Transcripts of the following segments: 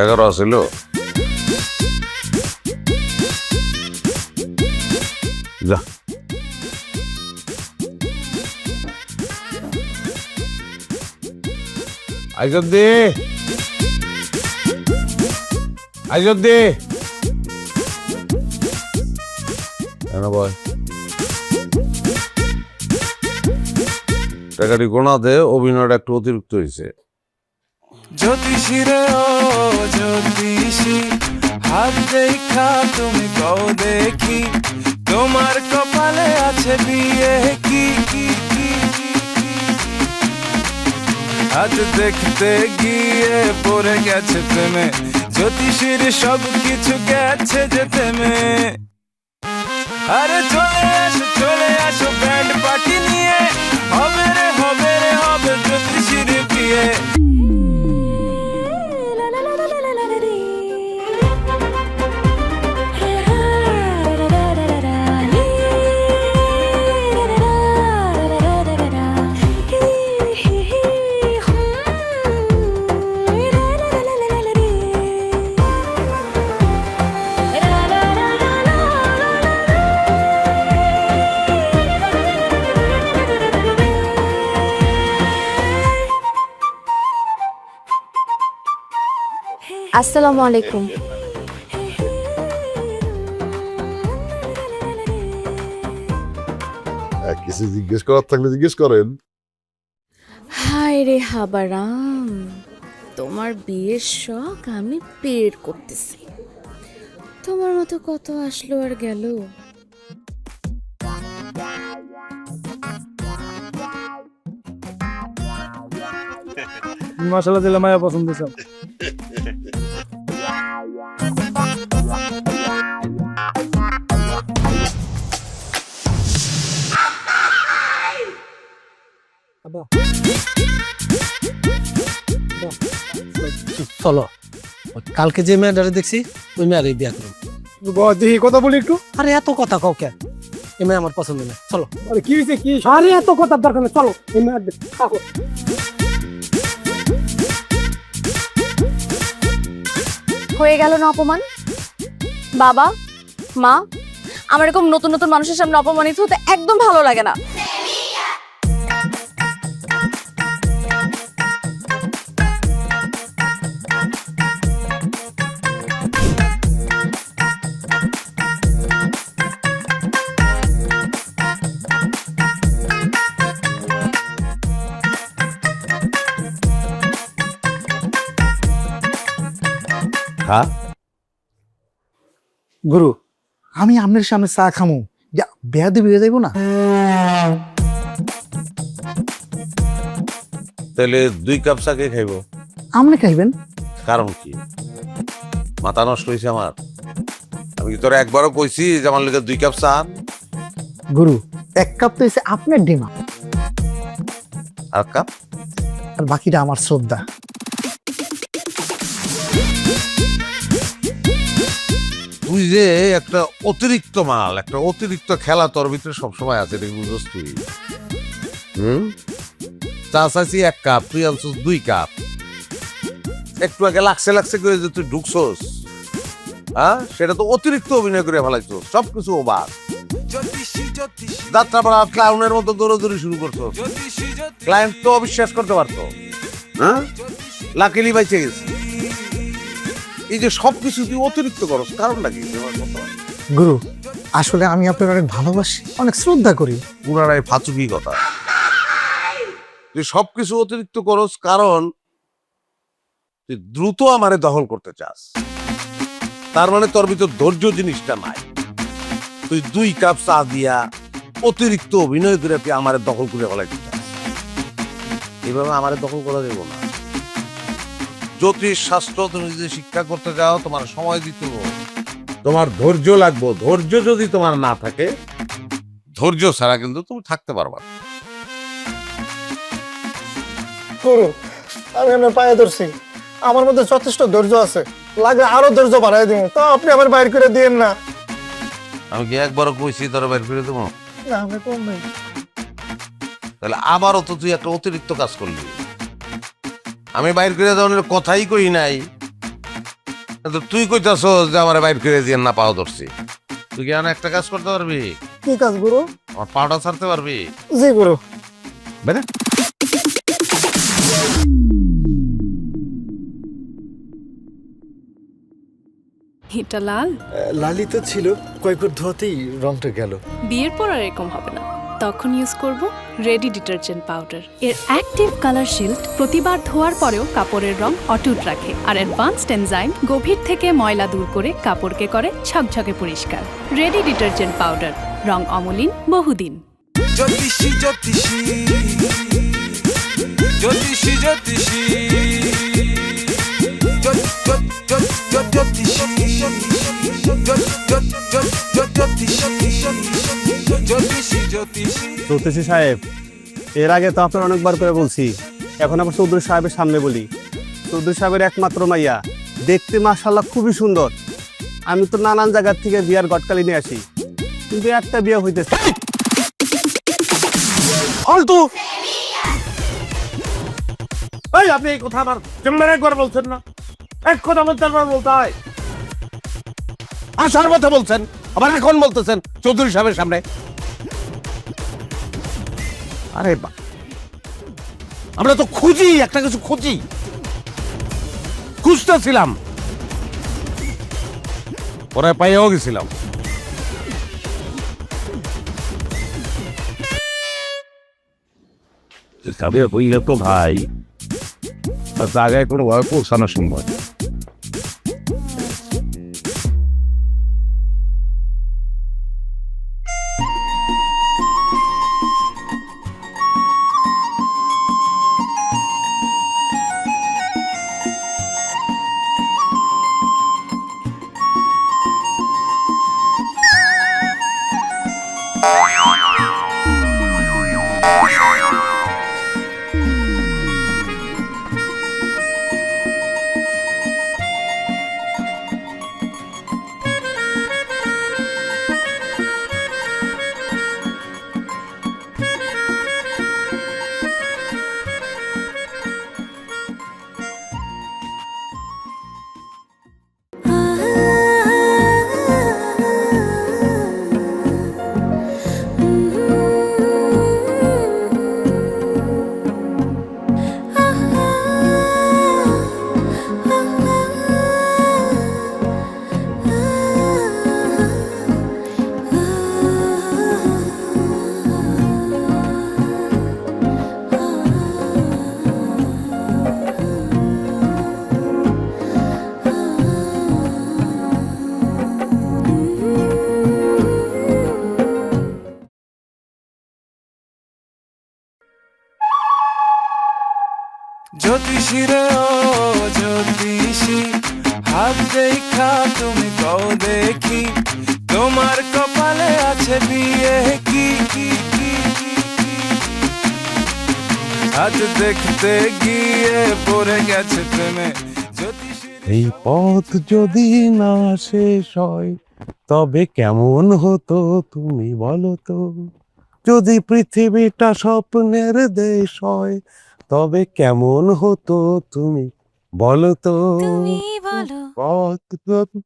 11 আছিল। যা আইজদ্দি আইজদ্দি কেন বয় টাকাটি গোনাতে অভিনয়টা একটু অতিরিক্ত হয়েছে। জ্যোতিষী রে ও জ্যোতিষী, হাত দেখা তুমি কও দেখি, তোমার কপালে আছে বিয়ে কি কি কি কি কি। আজ দেখতে গিয়ে পড়ে গেছে প্রেমে, জ্যোতিষীর সব কিছু গেছে যে থেমে। আরে চলে আসো ব্যান্ড পার্টি নিয়ে, হবে রে হবে জ্যোতিষীর বিয়ে। আসসালামু আলাইকুম। কিছু জিজ্ঞেস করার থাকলে জিজ্ঞেস করেন। হায় রে হাবারাম, তোমার বিয়ের শখ আমি বের করতেছি। তোমার মতো কত আসলো আর গেল। মাশাআল্লাহ দিলে মায়া পছন্দ হয়েছে। চলো কালকে যে মেয়েটারে দেখছি ওই মেয়েরই বিয়া করুন। দেখি কথা বলি একটু। আরে এত কথা কাউ কেন, এই মেয়ে আমার পছন্দ না। চলো। আরে কি হয়েছে কি? আরে এত কথার দরকার নেই, চলো এই মেয়ের দেখো। হয়ে গেল না অপমান? বাবা মা, আমার এরকম নতুন নতুন মানুষের সামনে অপমানিত হতে একদম ভালো লাগে না। হ্যাঁ গুরু, আমি আপনার সামনে চা খামু, বেয়া দিয়ে বেরিয়ে যাইব না? তাহলে 2 কাপ চা কে খাইব? আপনি খাইবেন? কারণ কি? মাথা নষ্ট হয়েছে আমার? আমি কি তোরা একবারও কইছি যে আমার লগে 2 কাপ চা আন? গুরু, 1 কাপ তো হয়েছে আপনার ডিমা, আর কাপ? আর বাকিটা আমার শ্রদ্ধা। তুই যে একটা অতিরিক্ত মাল, একটা অতিরিক্ত খেলা তোর ভিতরে সবসময় আছে, এটা বুঝছ তুই? চা চাইছি 1 কাপ, তুই আনছিস 2 কাপ। একটু আগে লাগছে করে যে তুই ঢুকছস, হ্যাঁ সেটা তো অতিরিক্ত অভিনয় করে ফেলাইছস, সবকিছু ওভার। যাত্রা পালা ক্লাউনের মতো দৌড়াদৌড়ি শুরু করছস, ক্লায়েন্ট তো অবিশ্বাস করতে পারতো। হ্যাঁ লাকিলি বাইচে গেছে। এই যে সবকিছু তুই অতিরিক্ত করস, কারণটা কি? গুরু, আসলে আমি আপনার অনেক ভালোবাসি, অনেক শ্রদ্ধা করি। পুরানায় ফাচুকি কথা। তুই সবকিছু অতিরিক্ত করস কারণ তুই দ্রুত আমারে দখল করতে চাস। তার মানে তোর ভিতর ধৈর্য জিনিসটা নাই। তুই 2 কাপ চা দিয়া অতিরিক্ত অভিনয় করে তুই আমারে দখল করে ফেলাইতে চাস। এইভাবে আমারে দখল করা যাবে না। জ্যোতিষ শাস্ত্র তুমি যদি শিক্ষা করতে যাও, তোমার সময় দিতে হবে, তোমার ধৈর্য লাগবে। ধৈর্য যদি তোমার না থাকে, ধৈর্য ছাড়া কিন্তু তুমি থাকতে পারবা না। গুরু, আমি আপনার পায়ে ধরছি, আমার মধ্যে যথেষ্ট ধৈর্য আছে, লাগে আরো ধৈর্য বাড়াই দিব, তা আপনি আমার বাইর করে দিয়েন না। আমি কি একবারও কইছি তোর বাইর করে দেবো? না, আমি কম নাই। তাহলে আবারও তো তুই একটা অতিরিক্ত কাজ করলি। আমি বাইর করে দেওয়ার কথাই কই নাই, তো তুই কইতাছ যে আমার বাইর করে দিয়ে না পাও ধরছি, তুই কি এখন একটা কাজ করতে পারবি? কি কাজ গুরু? আমার পাটা ছাড়তে পারবি? জি গুরু। বেরে এটা লাল। লালি তো ছিল, কয়েকবার ধোয়াতেই রংটা গেল। বিয়ের পর আর এরকম হবে না। তখন ইউজ করব রেডি ডিটারজেন্ট পাউডার। এর অ্যাক্টিভ কালার শিল্ড প্রতিবার ধোয়ার পরেও কাপড়ের রং অটুট রাখে, আর অ্যাডভান্সড এনজাইম গভীর থেকে ময়লা দূর করে কাপড়কে করে ঝকঝকে পরিষ্কার। রেডি ডিটারজেন্ট পাউডার, রং অমলিন বহুদিন। জ্যোতিষী জ্যোতিষী জ্যোতিষী জ্যোতিষী জ্যোতিষী সাহেব, এর আগে তো আপনার অনেকবার করে বলছি, এখন আবার চৌধুরী সাহেবের সামনে বলি। চৌধুরী সাহেবের একমাত্র মাইয়া, দেখতে মাশাআল্লাহ খুবই সুন্দর। আমি তো নানান জায়গার থেকে বিয়ার গটকালি নিয়ে আসি, কিন্তু একটা বিয়ে হইতেছে। ফালতু! এই আপনি এই কথা আমার চেম্বারে একবার বলছেন না? এক কথা আমার চেম্বারে বলতে হয়। আসার কথা বলছেন, আবার এখন বলতেছেন চৌধুরী সাহেবের সামনে। আরে আমরা তো খুঁজি, একটা কিছু খুঁজতেছিলাম, পরে পাইয়াও গেছিলাম। হইলে তো ভাই জায়গায় কোনো ভাবে পৌঁছানো সম্ভব। জ্যোতিষী রে ও জ্যোতিষী, হাত দেখা তুমি কও দেখি, তোমার কপালে আছে বিয়ে কি? হাত দেখতে গিয়ে পড়ে গেছে প্রেমে। এই পথ যদি না শেষ হয় তবে কেমন হতো তুমি বলো তো? যদি পৃথিবীটা স্বপ্নের দেশ হয় তবে কেমন হতো তুমি বলো তো? পথ যদি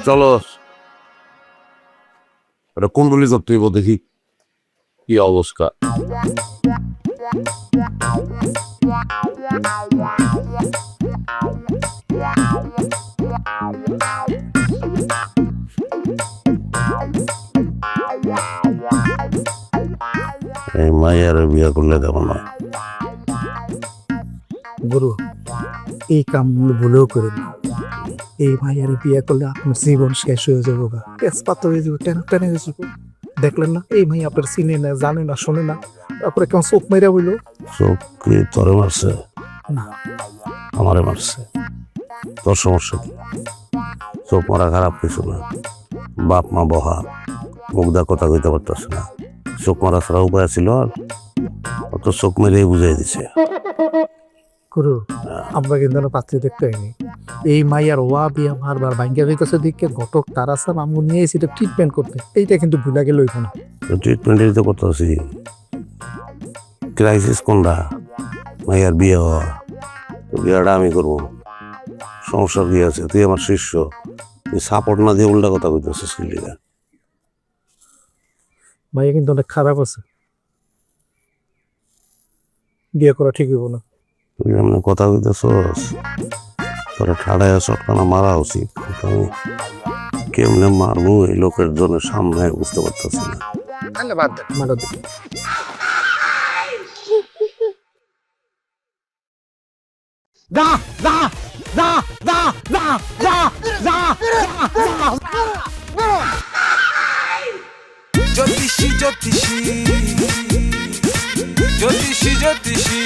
চলো এটা কুণ্ডলি করতে হইব, দেখি কি অবস্থা। এই মায়ের বিয়ে করলে দেব না। গুরু, এই কাম ভুলেও করে না। এই ভাইয়ার বিয়ে করলে আপনার জীবন শেষ হয়ে যাবো, তেজপাত হয়ে যাবো, টেনে হয়ে যাবো। দেখলেন না, এই ভাই আপনার চিনে না, জানে না, শোনে না, তারপরে কেমন চোখ মেরা হইলো। চোখ কি তোরে মারছে? না, আমারে মারছে। তোর সমস্যা কি? চোখ মারা খারাপ কিছু না, বাপ মা বহা, মুগ্ধা কথা কইতে পারতেছে না, চোখ মারা ছাড়া উপায় ছিল আর অত চোখ মেরেই বুঝাই দিছে। গুরু আমরা কিন্তু পাত্রী দেখতে হয়নি, এই মাইয়ার ওয়া বিয়া বারবার ভাঙ্গা হইতেছে দিকে ঘটক তারাসান আমু নিয়ে এসে ট্রিটমেন্ট করতে, এইটা কিন্তু ভুলা গেল ওইখানে। ট্রিটমেন্টের তো করতেছি, ক্রাইসিস কোনটা? মাইয়ার বিয়ে হওয়া, তো বিয়েটা আমি করবো, সমস্যা কি আছে? তুই আমার শিষ্য, তুই সাপোর্ট না দিয়ে উল্টা কথা কইতেছিস কি লিগা? মাইয়া কিন্তু অনেক খারাপ আছে, বিয়ে করা ঠিক হইব না। তুই এমনি কথা কইতেছস, তোরা ঠাড়ায় চটকানা মারা উচিত, কিন্তু আমি কেমনে মারবো এই লোকের জন্য সামনে বুঝতে পারতেছি না। তাহলে বাদ দেন, মারা দেন। যা যা যা যা যা যা যা জ্যোতিষী জ্যোতিষী জ্যোতিষী জ্যোতিষী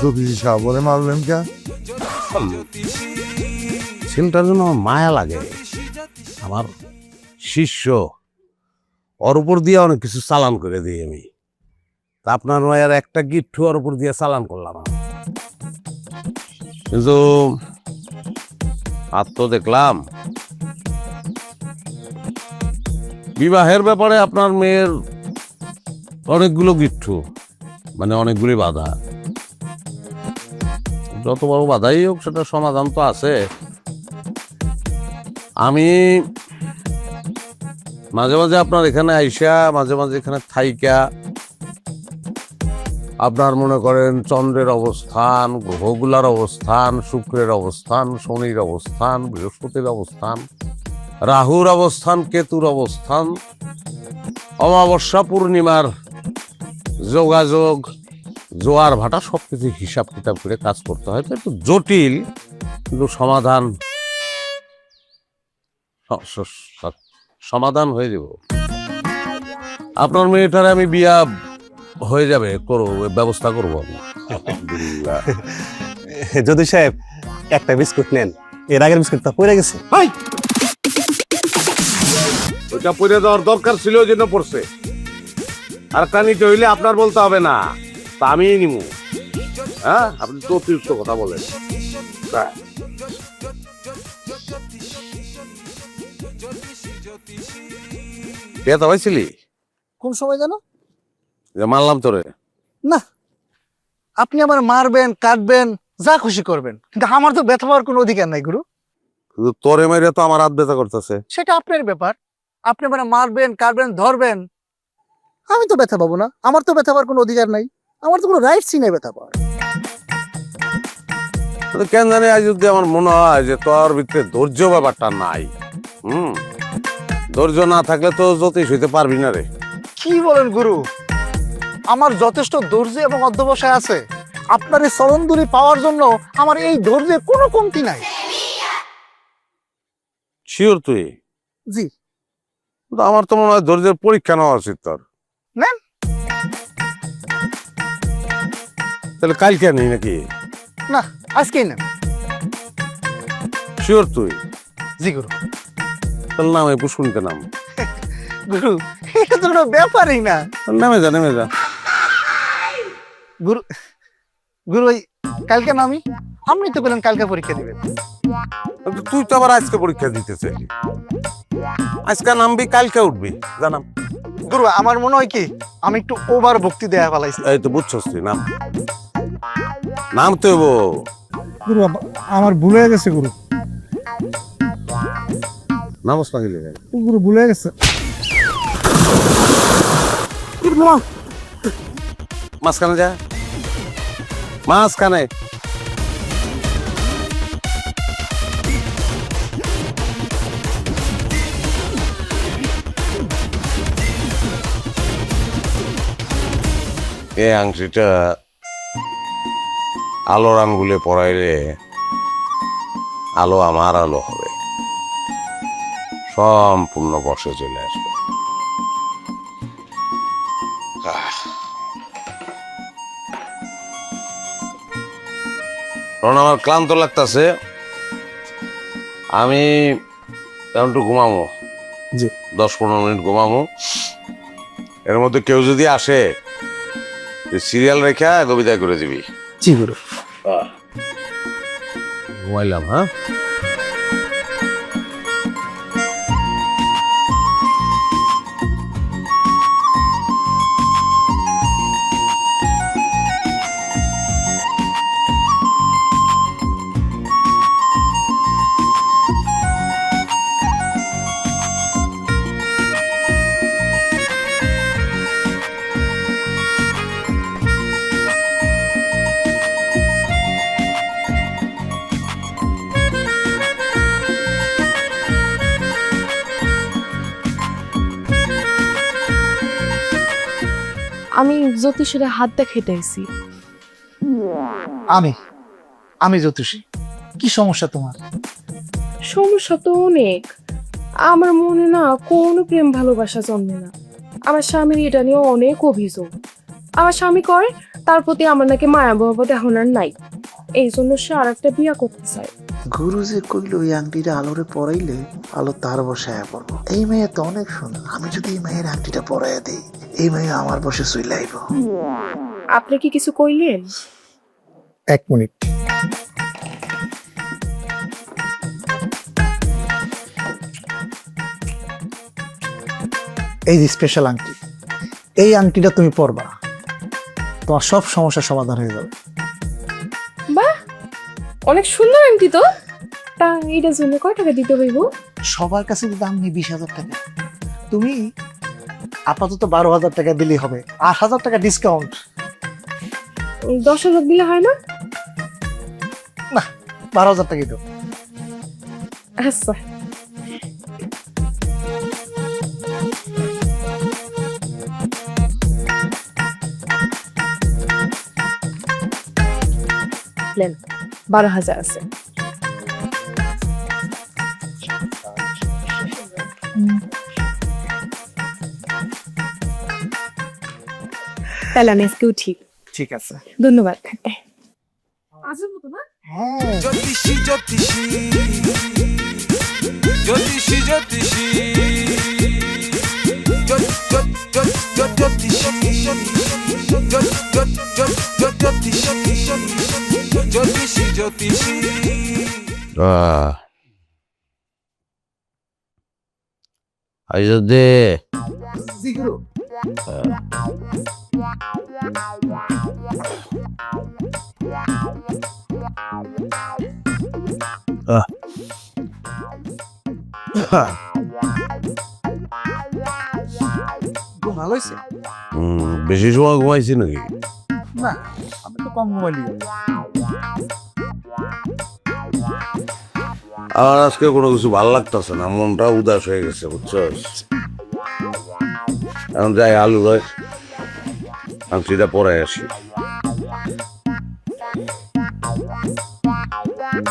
জ্যোতিষী সাবরে মারলেন কে? ছেলেটার জন্য আমার মায়া লাগে, আমার শিষ্য, ওর উপর দিয়ে অনেক কিছু চালান করে দিই আমি। তা আপনার মায়ের একটা গিফট ওর উপর দিয়ে চালান করলাম, কিন্তু আর তো দেখলাম বিবাহের ব্যাপারে আপনার মেয়ের অনেকগুলো গিফট, মানে অনেকগুলি বাধা। যত বড় বাধাই হোক সেটা সমাধান তো আছে। আমি মাঝে মাঝে আপনার এখানে আইসা, মাঝে মাঝে এখানে থাইকা, আপনার মনে করেন চন্দ্রের অবস্থান, গ্রহগুলার অবস্থান, শুক্রের অবস্থান, শনির অবস্থান, বৃহস্পতির অবস্থান, রাহুর অবস্থান, কেতুর অবস্থান, অমাবস্যা পূর্ণিমার যোগাযোগ, জোয়ার ভাটা, সবকিছু হিসাব কিতাব করে কাজ করতে হয়। তো একটু জটিল, কিন্তু সমাধান হয়ে যাব। আপনার মেয়েটারে আমি বিয়া হয়ে যাবে, ব্যবস্থা করবো আমি। যদি সাহেব একটা বিস্কুট নেন, এর আগের বিস্কুটটা পড়ে গেছে। ওটা পড়ে দেওয়ার দরকার ছিল, ওই জন্য পড়ছে। আর তা নিতে হইলে আপনার বলতে হবে না, তা আমিই নিবো। হ্যাঁ, আপনি তো অতিরিক্ত কথা বলেন। বিয়ে তো হয়েছিলি? কোন সময় জানো? মারলাম তোরে না, আপনি আমার মারবেন, কাটবেন, যা খুশি করবেন, কিন্তু আমার তো ব্যথা পাওয়ার কোনো অধিকার নাই গুরু। কিন্তু তোরে মেরে তো আমার হাত ব্যথা করতেছে। সেটা আপনার ব্যাপার, আপনি আমার মারবেন, কাটবেন, ধরবেন, আমি তো ব্যথা পাবো না। আমার তো ব্যথা পাওয়ার কোনো অধিকার নাই, আমার তো কোনো রাইটসই নেই ব্যথা পাওয়ার। কেন জানি আজ যদি আমার মনে হয় যে তোর ভিতরে ধৈর্য ব্যাপারটা নাই। ধৈর্য না থাকলে তো জ্যোতিষ হইতে পারবি না রে। কি বলেন গুরু, আমার যথেষ্ট ধৈর্য এবং অধ্যবসায় আছে। আপনার এই চরণধুলি পাওয়ার জন্য আমার এই ধৈর্যের কোনো কমতি নাই। শিওর তুই? জি। কিন্তু আমার তো মনে হয় ধৈর্যের পরীক্ষা নেওয়া উচিত তোর। নেন। তাহলে কালকে নেই নাকি? না, আজকেই নেন। শিওর তুই? জি গুরু। তাহলে নাম এই পুষ্কুনিতে নাম। গুরু, এটা তো কোনো ব্যাপারই না। নেমে যা, নেমে যা। গুরু, গুরু ওই কালকে নামি, আপনি তো বলেন কালকে পরীক্ষা দিবেন। তুই তো আবার আজকে পরীক্ষা দিতে চাইলি। আজকে নামবি, কালকে উঠবি, জানাম। গুরু, আমার মনে হয় কি আমি একটু ওভার ভক্তি দেয়া ফেলাইছি। এই তো বুঝছস তুই, নাম নামতে হবো। গুরু, আমার ভুল হয়ে গেছে গুরু। নামস না গেলে গুরু, ভুল হয়ে গেছে। মাঝখানে যা, মাঝখানে। এই আংটিটা আলোর আঙ্গুলে পড়াইলে আলো আমার আলো হবে, সম্পূর্ণ বসে চলে আসবে। কারণ আমার ক্লান্ত লাগতেছে, আমি এখন একটু ঘুমামো। জি। 10-15 মিনিট ঘুমামো। এর মধ্যে কেউ যদি আসে সিরিয়াল রেখা বিদায় করে দিবি। জি গুরু। ঘুমাইলাম, হ্যাঁ? আমি জ্যোতিষীরা হাত দেখাইতে আইছি। আমি জ্যোতিষী, কি সমস্যা তোমার? সমস্যা তো অনেক। আমার মনে না কোনো প্রেম ভালোবাসা জন্মে না। আমার স্বামীর এটা নিয়ে অনেক অভিযোগ। আমার স্বামী কয় তার প্রতি আমার নাকি মায়া মহব্বত এখন আর নাই, এই জন্য সে আর একটা বিয়া করতে চায়। গুরু যে কইলো এই আংটিটা আলোরে পরাইলে আলো তার বসায় পড়বো। এই মেয়ে তো অনেক সুন্দর, আমি যদি এই মেয়ের আংটিটা পরাইয়া দিই, এই মেয়ে আমার বসে চলে আইব। আপনি কি কিছু কইলেন? 1 মিনিট। এই যে স্পেশাল আংটি, এই আংটিটা তুমি পরবা, তোমার সব সমস্যার সমাধান হয়ে যাবে। বাহ, অনেক সুন্দর আংটি তো। তা এটার জন্য কয় টাকা দিতে হইব? সবার কাছে তো দাম নেই 20,000 টাকা। তুমি আপাতত 12,000 টাকা দিলেই হবে, 8,000 টাকা ডিসকাউন্ট। 10,000 দিলে হয় না? না, 12,000 টাকাই দাও। আচ্ছা। নেন, 12,000 আছে। তাহলে আমি আজকে উঠি। ঠিক আছে। ধন্যবাদ। হ্যাঁ, জ্যোতিষী জ্যোতিষী জ্যোতিষী জ্যোতিষী জ্যোতিষী জ্যোতিষী। আই যদি জি গুরু। ভালো হয়েছে? বেশি সময় ঘুমাইছি নাকি? না, আমি তো কম ঘুমাইলি। আমার আজকে কোনো কিছু ভালো লাগতেছে না, মনটা উদাস হয়ে গেছে, বুঝছস? এখন যাই আলু রয় আংটিটা পরে আসি।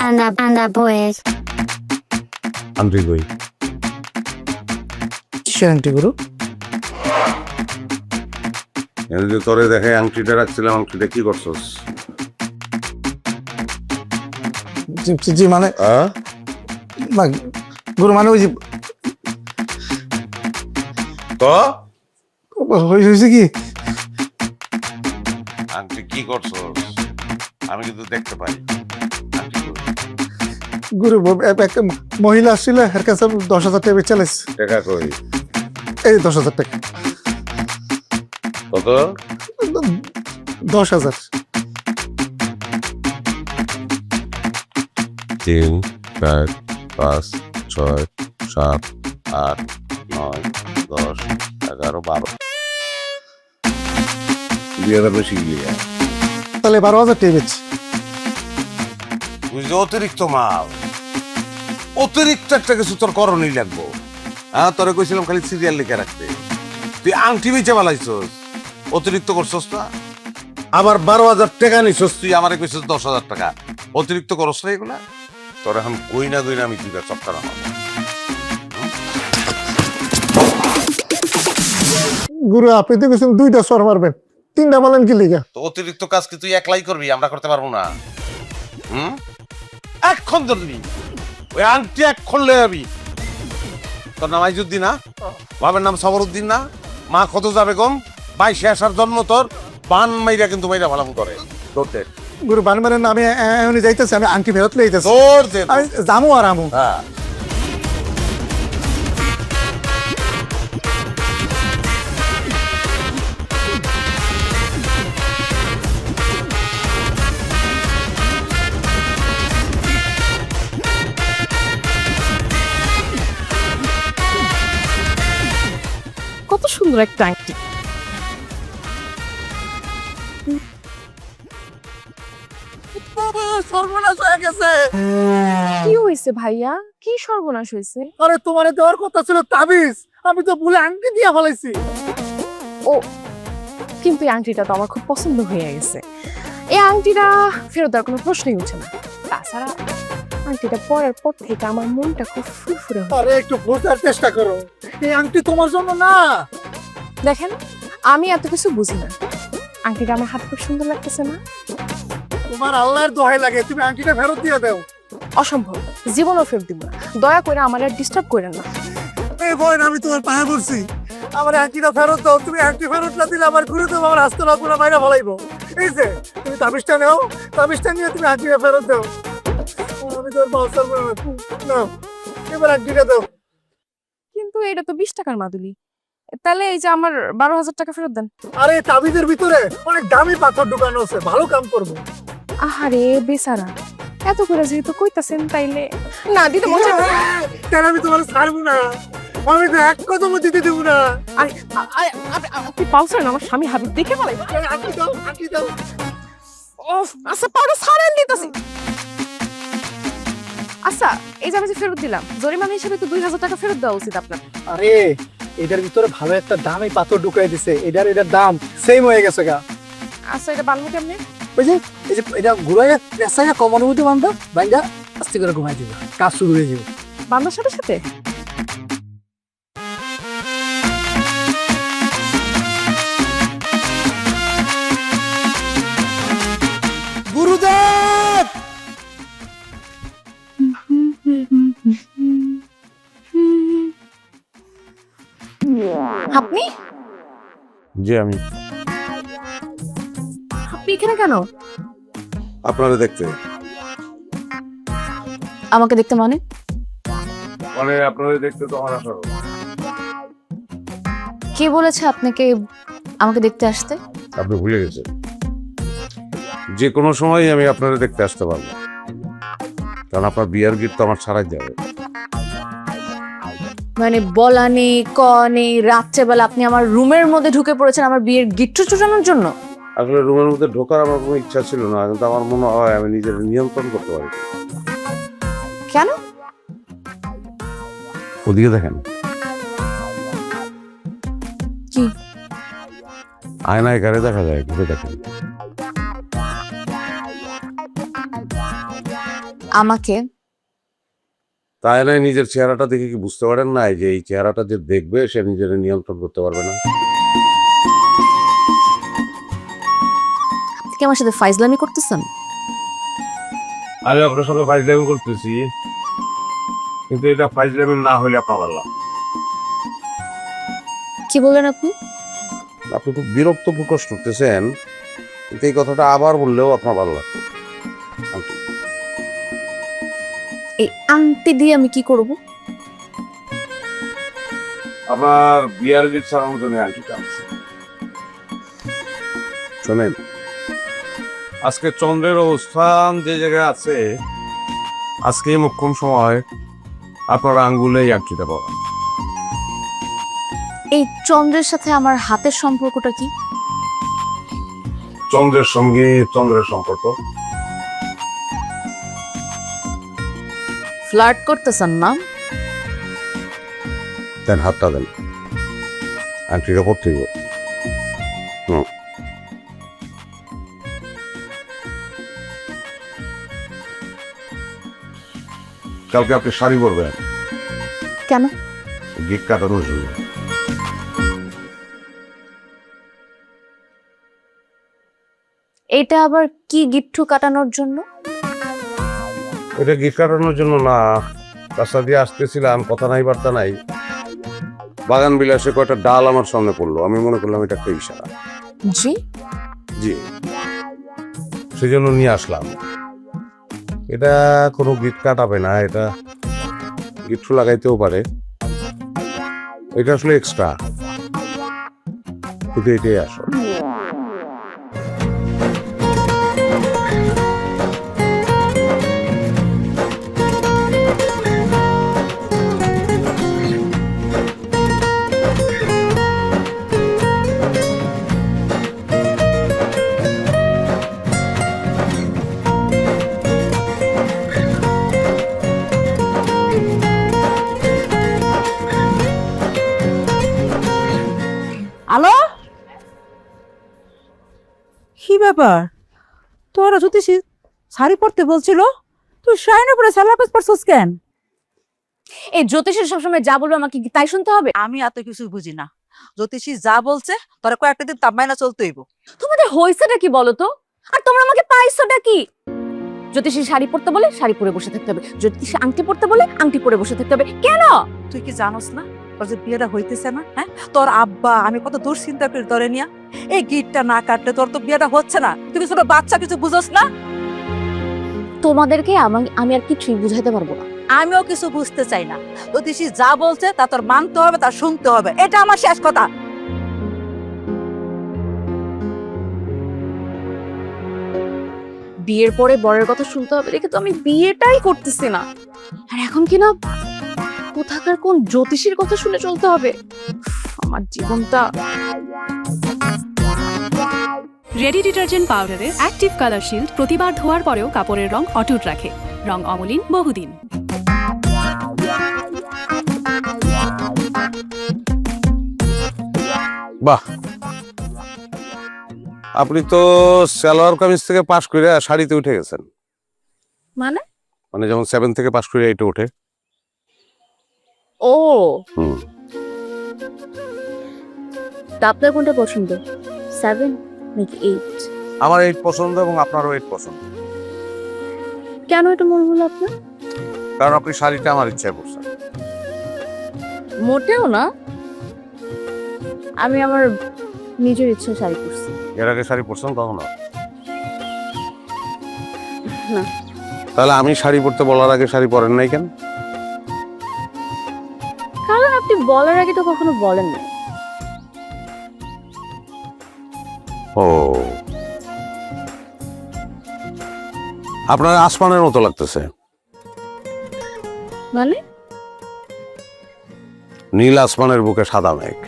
Anda pues. আংটি কই? কিসের আংটি গুরু? এমনি তোরে দেখে আংটিটা রাখছিলাম, আংটিটা কি করছস? জি মানে না গুরু, মানে ওই যে তো হয়েছে কি, আংটি কি করছস? আমি কিন্তু দেখতে পাই। আংটি কই? গুরু এক মহিলা আসছিল, এর কাছে 10,000 টাকা বেচে চালাইছে। টাকা কই? এই 10,000 টাকা। কত? 10,000। 3, 4, 5, 6, 7, 8, 9, 10, 11, 12। বিয়েটা বেশি গিয়ে তাহলে 12,000 টাকা বেচে। বুঝলি, অতিরিক্ত মাল, অতিরিক্ত একটা কিছু তোর করণই লাগবো। হ্যাঁ, তোরে কইছিলাম খালি সিরিয়াল লিখে রাখতে, তুই আংটি বেচে বালাইছস, অতিরিক্ত করছস না? আবার 12,000 টাকা নিছস, তুই আমারে কইছস 10,000 টাকা। অতিরিক্ত করছ না এগুলা? তোর এখন কই না আমি দুইটা চক্কর আমার। গুরু আপনি তো গেছেন 2টা সর মারবেন, 3টা বলেন কি লিগা? তো অতিরিক্ত কাজ কি তুই একলাই করবি? আমরা করতে পারবো না। এক্ষণ ধরলি ওই আংটি এক্ষণ লয়ে যাবি। তোর নাম আইজুদ্দিন না? বাবার নাম সবরউদ্দিন না? মা খোদজা বেগম, 22 আসার জন্ম তোর। বান মাইরা কিন্তু মাইরা ভালো করে তোর দে। গুরু বানমানের নামে এমনি যাইতেছে, আমি আংটি ফেরত লইতেছি। তোর দে আমি জামু আর আমু। হ্যাঁ কত সুন্দর একটা আংটি। সর্বনাশ হয়ে গেছে। কি হয়েছে ভাইয়া? কি সর্বনাশ হয়েছে? আরে তোমার দেওয়ার কথা ছিল তাবিজ, আমি তো ভুলে আংটি দিয়া ফেলাইছি। ও, কিন্তু এই আংটিটা তো আমার খুব পছন্দ হয়ে গেছে। এই আংটিটা ফেরত দেওয়ার কোনো প্রশ্নই উঠছে না। তাছাড়া আংটিটা পরার পর থেকে আমার মনটা খুব ফুরফুরে হয়। আরে একটু বোঝার চেষ্টা করো, এই আংটি তোমার জন্য না। দেখেন, আমি এত কিছু বুঝি না, আংটিটা আমার হাতে খুব সুন্দর লাগতেছে না? তোমার আল্লাহর দোহাই লাগে, তুমি আংটিটা ফেরত দিয়ে দাও। অসম্ভব, জীবনও ফেরত দিব না। দয়া করে আমার আর ডিস্টার্ব করেন না। এই বোন, আমি তোমার পায়ে পড়ছি, আমার আংটিটা ফেরত দাও। তুমি আংটি ফেরত না দিলে আমার ঘুরে দেবো, আমার হাসতে লাগবো না, মাইরা ফলাইবো। এই যে তুমি তাবিজটা নাও, তাবিজটা নিয়ে তুমি আংটিটা ফেরত দাও। আমি তোর বাউসার না, এবার আংটিটা দাও। কিন্তু এটা তো 20 টাকার মাদুলি, তাহলে এই যে আমার 12,000 টাকা ফেরত দেন। আরে তাবিজের ভিতরে অনেক দামি পাথর ঢুকানো আছে, ভালো কাম করবো। আহারে বেচারা, এত করে যেহেতু কইতাছেন তাইলে না দিতে মনে কেন আমি তোমার ছাড়বো না, আমি তো এক কদমও দিতে দেবো না। আপনি পাউছেন আমার স্বামী হাবিব দেখে বলে। আংটি দাও, আংটি দাও। আচ্ছা পাউডার সারেন দিতেছি। আচ্ছা এই যে আমি যে ফেরত দিলাম, জরিমানা হিসেবে তো 2,000 টাকা ফেরত দেওয়া উচিত আপনার। আরে এটার ভিতরে ভালো একটা দামি পাথর ঢুকাই দিছে, এটার দাম সেম হয়ে গেছে গা। আচ্ছা এটা বানবো কেমনে? ওই যে এই যে এটা ঘুরাইয়া পেঁচাইয়া কমানোর মধ্যে বান্ধা বাইন্দা আস্তে করে ঘুমাই দিবে, কাজ শুরু হয়ে যাবে। বান্দার সাথে সাথে গুরুদেব, আপনি জি আমি আপনি এখানে কেন? আপনারা দেখতে আমাকে দেখতে মানে? মানে আপনারা দেখতে তো আমার আশা কে বলেছে আপনাকে আমাকে দেখতে আসতে? আপনি ভুলে গেছেন, যে কোনো সময় আমি আপনারা দেখতে আসতে পারবো, কারণ আপনার বিয়ার গিফট তো আমার ছাড়াই যাবে। মানে বলা নেই ক নেই, রাত্রেবেলা আপনি আমার রুমের মধ্যে ঢুকে পড়েছেন আমার বিয়ের গিট্টু চুটানোর জন্য? আসলে রুমের মধ্যে ঢোকার আমার কোনো ইচ্ছা ছিল না, কিন্তু আমার মনে হয় আমি নিজের নিয়ন্ত্রণ করতে পারি। কেন? ওদিকে দেখেন, কি আয়নায় কারে দেখা যায়, ঘুরে দেখেন। আমাকে? তাই নয়, নিজের চেহারাটা দেখে কি বুঝতে পারেন না যে এই চেহারাটা যে দেখবে সে নিজের নিয়ন্ত্রণ করতে পারবে না? আপনি কি আমার সাথে ফাইজলামি করতেছেন? আমি আপনার সঙ্গে ফাইজলামি করতেছি, কিন্তু এটা ফাইজলামি না হলে আপনার ভালো লাগবে। কি বললেন আপনি? আপনি খুব বিরক্ত প্রকাশ করতেছেন, কিন্তু এই কথাটা আবার বললেও আপনার ভালো লাগবে। এই আংটি দিয়ে আমি কি করব? আপনার বিয়ার গিফট ছাড়ানোর জন্য আংটিটা আনছি। শোনেন, আজকে চন্দ্রের অবস্থান যে জায়গায় আছে, আজকে মোক্ষম সময় আপনার আঙ্গুলে এই আংটিটা পাবেন। এই চন্দ্রের সাথে আমার হাতের সম্পর্কটা কি? চন্দ্রের সঙ্গে চন্দ্রের সম্পর্ক। ফ্লার্ট করতেছেন না? দেন হাতটা দেন, আংটিটা করতে হবে। কালকে আপনি শাড়ি পরবেন। কেন? গিক কাটানোর জন্য। এটা আবার কি গিট্টু কাটানোর জন্য? এটা গিফট কাটানোর জন্য না, রাস্তা দিয়ে আসতেছিলাম, কথা নাই বার্তা নাই, বাগান বিলাসে কয়টা ডাল আমার সামনে পড়লো, আমি মনে করলাম এটা একটা ইশারা। জি জি, সেই জন্য নিয়ে আসলাম। এটা কোনো গিফট কাটাবে না, এটা গিফট লাগাইতেও পারে, এটা আসলে এক্সট্রা, কিন্তু এটাই আসল। আলো, কি ব্যাপার? তোরা জ্যোতিষী শাড়ি পরতে বলছিল, তুই শাড়ির উপরে সালোয়ার পরছিস কেন? এই জ্যোতিষী সবসময় যা বলবে আমাকে কি তাই শুনতে হবে? আমি এত কিছু বুঝি না, জ্যোতিষী যা বলছে তোরা কয়েকটা দিন তামাইনা চলতে হইব। তোমাদের হইছেটা কি বলো তো? আর তোমরা আমাকে পাইছোটা কি? জ্যোতিষী শাড়ি পরতে বলে শাড়ি পরে বসে থাকতে হবে, জ্যোতিষী আংটি পরতে বলে আংটি পরে বসে থাকতে হবে। কেন? তুই কি জানোস না তোর যে বিয়েটা হইতেছে না? হ্যাঁ, তোর আব্বা আমি কত দূর চিন্তা করি তোরে নিয়া, এই গিটটা না কাটলে তোর তো বিয়েটা হচ্ছে না। তুই ছোট বাচ্চা, কিছু বুঝোস না? তোমাদেরকে আমি আর কিছুই বুঝাইতে পারবো না। আমিও কিছু বুঝতে চাই না, জ্যোতিষী যা বলছে তা তোর মানতে হবে, তা শুনতে হবে, এটা আমার শেষ কথা। বিয়ের পরে বরের কথা শুনতে হবে দেখে তো আমি বিয়েটাই করতেছি না। আর এখন কি না কোথাকার কোন জ্যোতিষীর কথা শুনে চলতে হবে? আমার জীবনটা। রেডি ডিটারজেন্ট পাউডারের অ্যাক্টিভ কালার শিল্ড প্রতিবার ধোয়ার পরেও কাপড়ের রং অটুট রাখে, রং অমলিন বহুদিন। বাহ, আপনি তো সালোয়ার কামিজ থেকে পাশ করে শাড়িতে উঠে গেছেন। মানে মানে যেমন 7 থেকে পাশ করে এটা ওঠে। ও, হুম, তা আপনার কোনটা পছন্দ, 7 নাকি 8? আমার 8 পছন্দ এবং আপনারও 8 পছন্দ। কেন এটা মনে হলো আপনার? কারণ আপনি শাড়িটা আমার ইচ্ছায় পরছেন। মোটেও না, আমি আমার নিজের ইচ্ছা শাড়ি পরছি। এর আগে শাড়ি পরছেন কখনো? না। তাহলে আমি শাড়ি পরতে বলার আগে শাড়ি পরেন নাই কেন? কারণ আপনি বলার আগে তো কখনো বলেন না। ও, আপনার আসমানের মতো লাগতেছে। মানে নীল আসমানের বুকে সাদা মেঘ।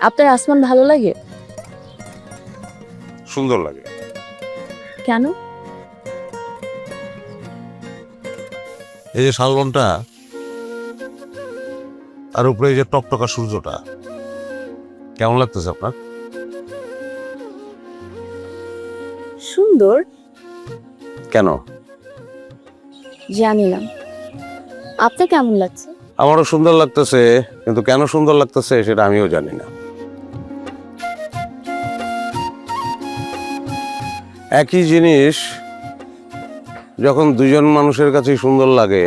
আপনার আসমান ভালো লাগে? সুন্দর লাগে। কেন? এই যে শালবনটা আর উপরে এই যে টকটকা সূর্যটা, কেমন লাগতেছে আপনার? সুন্দর। কেন? জানি না, আপনার কেমন লাগছে? আমারও সুন্দর লাগতেছে, কিন্তু কেন সুন্দর লাগতেছে সেটা আমিও জানি না। একই জিনিস যখন দুজন মানুষের কাছে সুন্দর লাগে,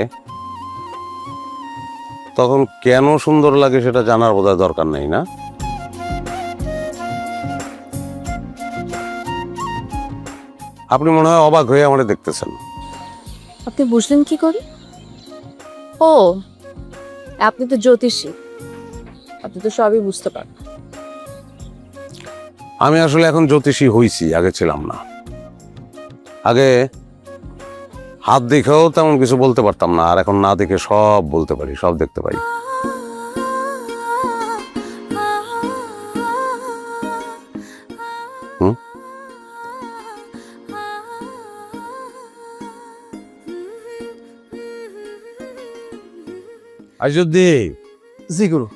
তখন কেন সুন্দর লাগে সেটা জানার বোধহয় দরকার নেই, না? আপনি মনে হয় অবাক হয়ে আমারে দেখতেছেন। আপনি বুঝলেন কি করে? ও, আপনি তো জ্যোতিষী, আপনি তো সবই বুঝতে পারেন। আমি আসলে এখন জ্যোতিষী হইছি, আগে ছিলাম না। আগে হাত দেখেও তেমন কিছু বলতে পারতাম না, আর এখন না দেখে সব বলতে পারি, সব দেখতে পাই। হুম, আর যদি জি গুরু।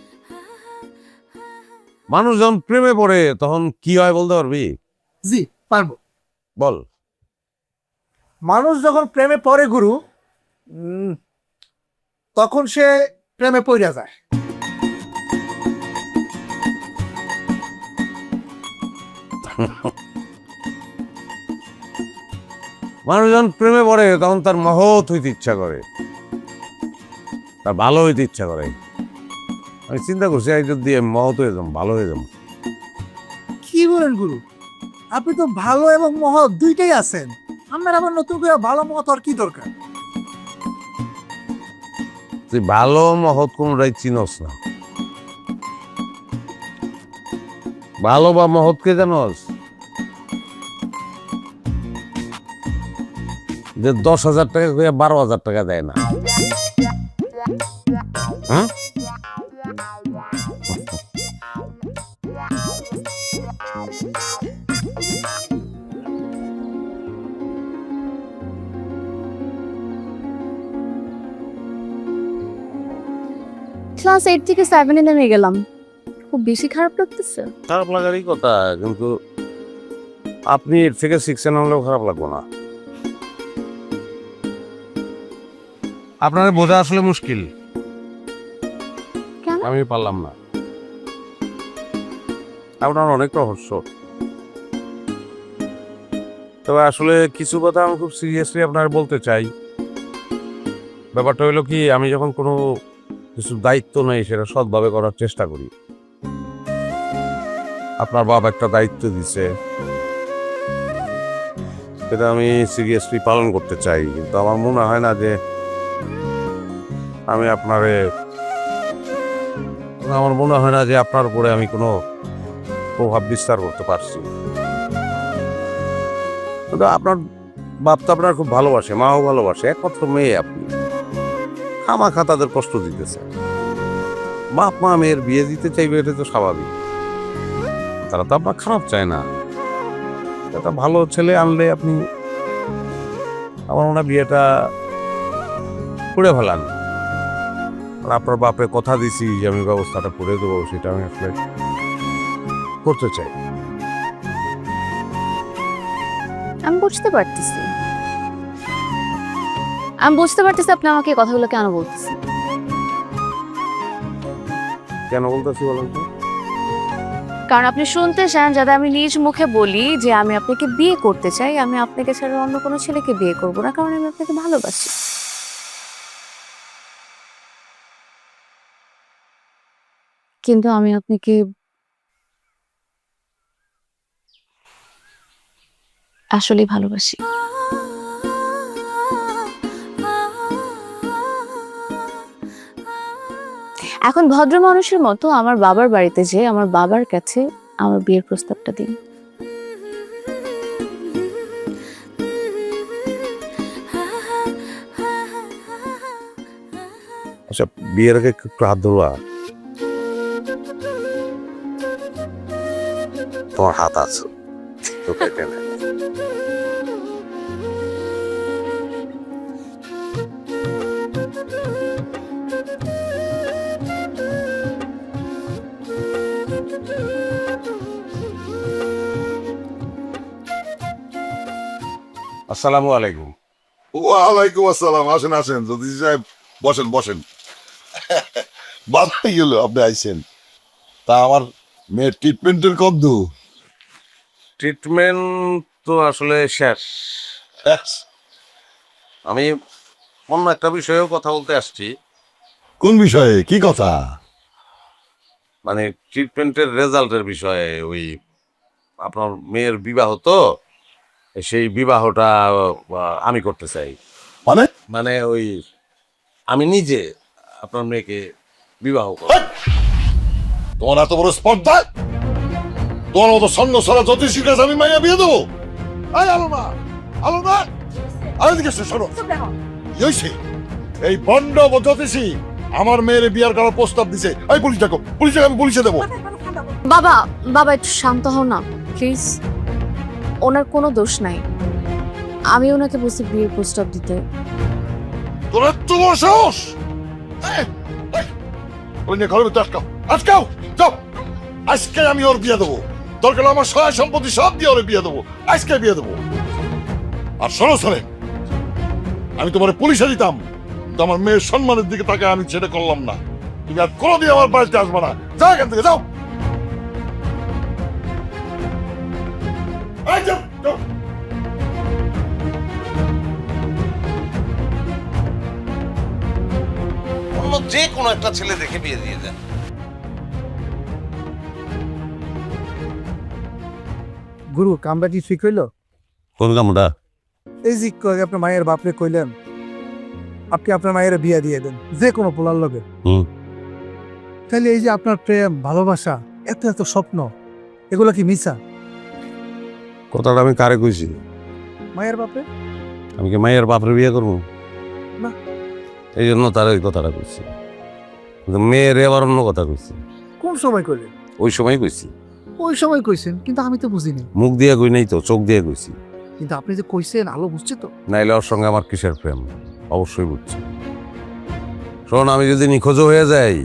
মানুষ যখন প্রেমে পড়ে তখন কি হয় বলতে পারবি? জি পারবো। বল। মানুষ যখন প্রেমে পড়ে গুরু, তখন সে প্রেমে পড়ে যায়। মানুষ যখন প্রেমে পড়ে তখন তার মহৎ হইতে ইচ্ছা করে, তার ভালো হইতে ইচ্ছা করে। আমি চিন্তা করছি এই যদি আমি মহৎ হয়ে যাম, ভালো হয়ে যাম। কি বলেন গুরু, আপনি তো ভালো এবং মহৎ দুইটাই আছেন। আমার আবার নতুন করে ভালো মহৎ আর কি দরকার? তুই ভালো মহৎ কোনটাই চিনস না। ভালো বা মহৎকে জানস? যে 10,000 টাকা করে 12,000 টাকা দেয় না। হ্যাঁ, ক্লাস 8 থেকে 7 নেমে গেলাম, খুব বেশি খারাপ লাগতেছে। খারাপ লাগারই কথা, কিন্তু আপনি এর থেকে 6 নামলেও খারাপ লাগবো না। আপনার বোঝা আসলে মুশকিল। কেন? আমি পারলাম না। আপনার অনেক রহস্য, তবে আসলে কিছু কথা আমি খুব সিরিয়াসলি আপনার বলতে চাই। ব্যাপারটা হলো কি, আমি যখন কোনো কিছু দায়িত্ব নেই সেটা সৎভাবে করার চেষ্টা করি। আপনার বাবা একটা দায়িত্ব দিছে, সেটা আমি সিরিয়াসলি পালন করতে চাই, কিন্তু আমার মনে হয় না যে আমার মনে হয় না যে আপনার উপরে আমি কোনো প্রভাব বিস্তার করতে পারছি। কিন্তু আপনার বাপ তো আপনার খুব ভালোবাসে, মাও ভালোবাসে, একমাত্র মেয়ে আপনি। খামাখা তাদের কষ্ট দিতেছে। বাপ মা মেয়ের বিয়ে দিতে চাইবে, এটা তো স্বাভাবিক। তারা তো আপনার খারাপ চায় না। একটা ভালো ছেলে আনলে আপনি, আমার মনে হয় বিয়েটা করে ফেলান। আর আপনার বাপে কথা দিছি যে আমি ব্যবস্থাটা করে দেবো, সেটা আমি আসলে করতে চাই। আমি বুঝতে পারতেছি আপনি আমাকে এই কথাগুলো কেন বলতেছেন। কেন বলতেছি বলেন তো? কারণ আপনি শুনতে চান যাতে আমি নিজ মুখে বলি যে আমি আপনাকে বিয়ে করতে চাই, আমি আপনাকে ছাড়া অন্য কোনো ছেলেকে বিয়ে করব না, কারণ আমি আপনাকে ভালোবাসি। কিন্তু আমি আপনাকে আসলেই ভালোবাসি। এখন ভদ্র মানুষের মতো আমার বাবার বাড়িতে যেয়ে আমার বাবার কাছে আমার বিয়ের প্রস্তাবটা দিন। আচ্ছা, বিয়ের আগে একটু হাত ধরবা। তোমার হাত আছে তো কেটে নেয়। আসসালামু আলাইকুম। ওয়ালাইকুম আসসালাম। আসেন আসেন জ্যোতিষ সাহেব, বসেন বসেন। ভালোই গেল আপনি আইসেন। তা আমার মেয়ের ট্রিটমেন্টের কত? ট্রিটমেন্ট তো আসলে শেষ। আমি অন্য একটা বিষয়েও কথা বলতে আসছি। কোন বিষয়ে, কি কথা? মানে ট্রিটমেন্টের রেজাল্টের বিষয়ে। ওই আপনার মেয়ের বিবাহ তো, সেই বিবাহটা আমি করতে চাই। মানে মানে ওই আমি নিজে আপনার মেয়েকে বিবাহ করব। তোমার এত বড় স্পর্ধা! তোমার মতো স্বর্ণ সারা জ্যোতিষীর কাছে আমি মাইয়া বিয়ে দেবো? আলোমা আলোমা, আরেদিকে শোনো। কি হয়েছে? এই বন্ড জ্যোতিষী আমার মেয়ের বিয়ার করার প্রস্তাব দিছে। এই পুলিশ ডাকো, পুলিশ ডাকো, আমি পুলিশে দেবো। বাবা বাবা একটু শান্ত হও না প্লিজ। ওনার কোনো দোষ নাই, আমি ওনাকে বলছি বিয়ের প্রস্তাব দিতে। তোর এত বড় সাহস! ওই নিয়ে ঘরের ভিতরে আটকাও, আটকাও, যাও। আজকে আমি ওর বিয়ে দেবো। দরকার হলে আমার সহায় সম্পত্তি সব দিয়ে ওর বিয়ে দেবো। আজকে বিয়ে দেবো। আর শোনো শোনে, আমি তোমার পুলিশে দিতাম, কিন্তু আমার মেয়ের সম্মানের দিকে তাকে আমি ছেড়ে করলাম না। তুমি আর কোনোদিন আমার বাড়িতে আসবে না। যাও এখান থেকে, যাও। এই চুপ, চুপ। অন্য যে কোনো একটা ছেলে দেখে বিয়ে দিয়ে দেন। গুরু কামটা কি ঠিক হইলো? কোন কামটা? এই যে কয়ে আপনার মায়ের বাপরে কইলেন আপনি আপনার মায়ের বিয়ে দিয়ে দেন যে কোনো পোলার লগে। তাহলে এই যে আপনার প্রেম ভালোবাসা এত এত স্বপ্ন এগুলো কি মিছা? কথাটা আমি কারে কইছি? মায়ের বাপে? আমি কি মায়ের বাপরে বিয়ে করবো? না। এই জন্য তার ওই কথাটা কইছি, কিন্তু মেয়ের আবার অন্য কথা কইছি। কোন সময় কইলেন? ওই সময় কইছি। ওই সময় কইছেন কিন্তু আমি তো বুঝিনি। মুখ দিয়ে কই নাই তো, চোখ দিয়ে কইছি। কিন্তু আপনি যে কইছেন আলো বুঝছে তো? নাইলে ওর সঙ্গে আমার কিসের প্রেম? অবশ্যই বুঝছি। শোন, আমি যদি নিখোঁজও হয়ে যাই,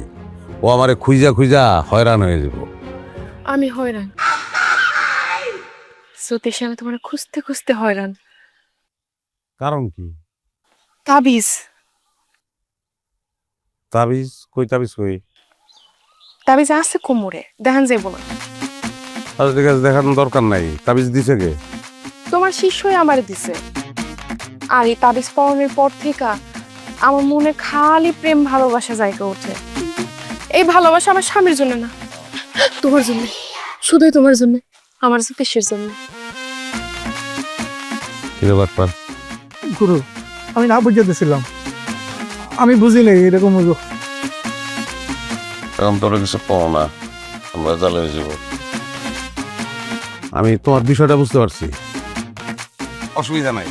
ও আমারে খুঁজা খুঁজা হয়রান হয়ে যাব। আমি হয়রান সতীশ, আমি তোমার খুঁজতে খুঁজতে হয়রান। কারণ কি? তাবিজ। তাবিজ কই? তাবিজ কই? তাবিজ আছে কোমরে, দেখান যাইব না। আচ্ছা ঠিক আছে, দেখানোর দরকার নাই। তাবিজ দিছে কে? তোমার শিষ্যই আমার দিছে। আর এই তাবিজ পরনের পর থেকে আমার মনে খালি প্রেম ভালোবাসা জায়গা ওঠে। এই ভালোবাসা আমার স্বামীর জন্য না, তোমার জন্য, শুধুই তোমার জন্য, আমার সতীশের জন্য। কি ব্যাপার? গুরু আমি না বুঝে দিয়েছিলাম, আমি বুঝি নাই এরকম হইব। এখন তোর কিছু পাও না, আমরা চালিয়ে যাব। আমি তোমার বিষয়টা বুঝতে পারছি, অসুবিধা নাই।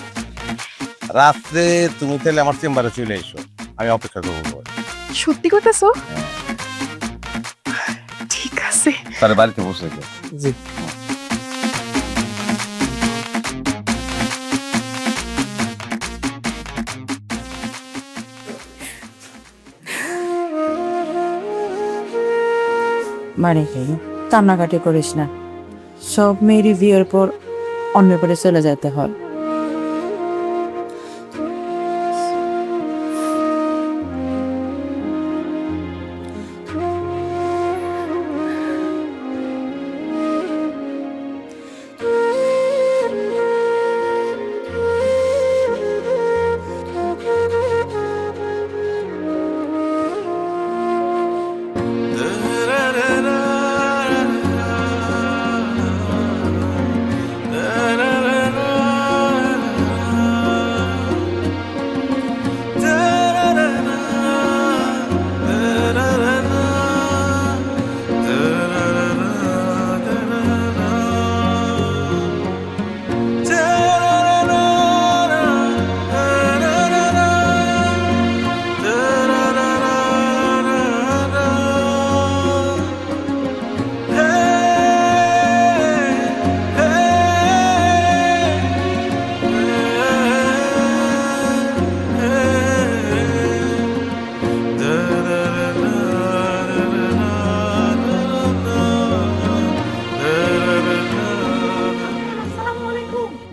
রাত্রে তুমি তাহলে আমার চেম্বারে চলে এসো, আমি অপেক্ষা করবো। সত্যি করতেছো? ঠিক আছে। তাহলে বাড়িতে বসে যাও। জি। মানে কান্নাকাটি করিস না, সব মেয়েরই বিয়ের পর অন্য পরে চলে যেতে হয়।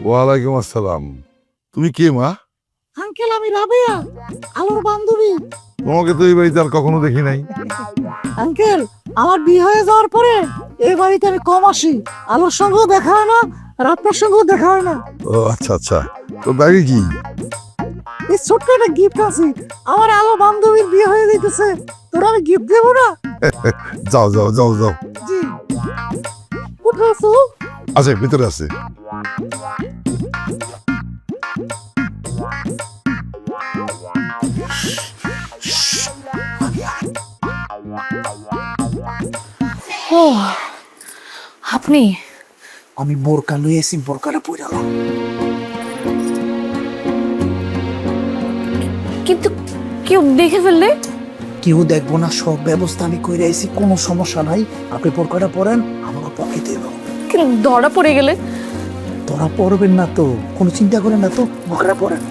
ওয়ালাইকুম আসসালাম। তুমি কে মা? আঙ্কেল আমি রাবেয়া, আলোর বান্ধবী। তোমাকে তো এই বাড়িতে আর কখনো দেখি নাই। আঙ্কেল আমার বিয়ে হয়ে যাওয়ার পরে এই বাড়িতে আমি কম আসি, আলোর সঙ্গেও দেখা হয় না আর আপনার সঙ্গেও দেখা হয় না। ও আচ্ছা আচ্ছা, তো ব্যাগে কি? এই ছোট্ট একটা গিফট আছে, আমার আলো বান্ধবীর বিয়ে হয়ে যাইতেছে, তোর আমি গিফট দেবো না? যাও যাও যাও যাও। জি। কোথায় আছো? আছে, ভিতরে আছে। ও আপনি? আমি বোরকা লইয়েছি, বোরকাটা পরালাম। কিন্তু কেউ দেখে ফেললে? কেউ দেখবো না, সব ব্যবস্থা আমি করে আইছি, কোনো সমস্যা নাই। আপনি বোরকাটা পরেন, আমার পক্ষে দেব। কিন্তু ধরা পড়ে গেলে? ধরা পড়বেন না তো, কোনো চিন্তা করেন না তো, বোরকাটা পরেন।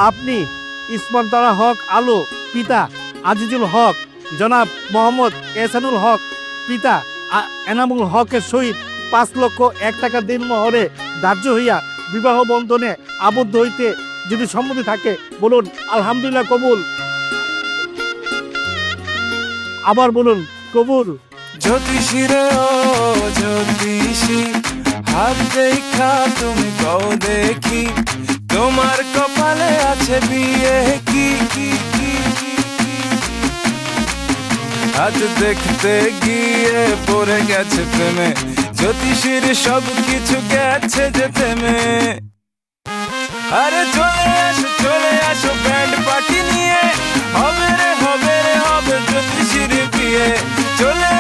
আপনি ইসমান্তরা হক আলো পিতা আজিজুল হক জনাব মোহাম্মদ এহসানুল হক পিতা এনামুল হকের সহিত 5,01,000 টাকা দিনমোহরে ধার্য হইয়া বিবাহ বন্ধনে আবদ্ধ হইতে যদি সম্মতি থাকে বলুন আলহামদুলিল্লাহ কবুল। আবার বলুন কবুল। জ্যোতিষী রে ও জ্যোতিষী, হাত দেখা তুমি কও দেখি, তোমার কপালে আছে বিয়ে কি কি কি কি কি। আজ দেখতে গিয়ে পড়ে গেছে প্রেমে, জ্যোতিষীর সব কিছু গেছে যে থেমে। আরে চলে আসো ব্যান্ড পার্টি নিয়ে, হবে রে হবে রে হবে জ্যোতিষীর বিয়ে। চলে